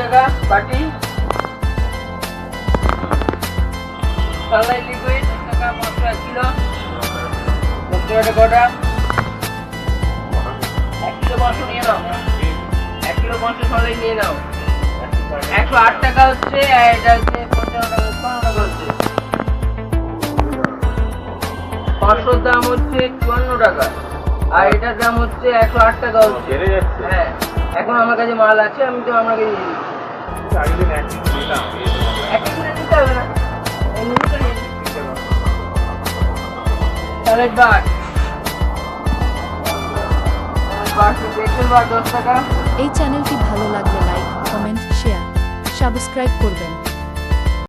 টাকা বাটি। Sunlight liquid 10 টাকা 500 1 কিলো। 10 টাকা গোটা 1 কিলো 500 নিয়ে নাও। 1 কিলো 500 সানলাইট নিয়ে নাও। 108 টাকা হচ্ছে, আর এটা হচ্ছে 55 টাকা 15 টাকা হচ্ছে। 500 দাম হচ্ছে 54 টাকা, আর এটার দাম হচ্ছে 108 টাকা হচ্ছে। হ্যাঁ, এখন আমার কাছে মাল আছে, আমি তো আপনাকে দিয়ে দিচ্ছি। এক কিলো দিতে হবে না, স্যালাড বার 10 টাকা। এই চ্যানেলটি ভালো লাগলে লাইক, কমেন্ট, শেয়ার, সাবস্ক্রাইব করবেন।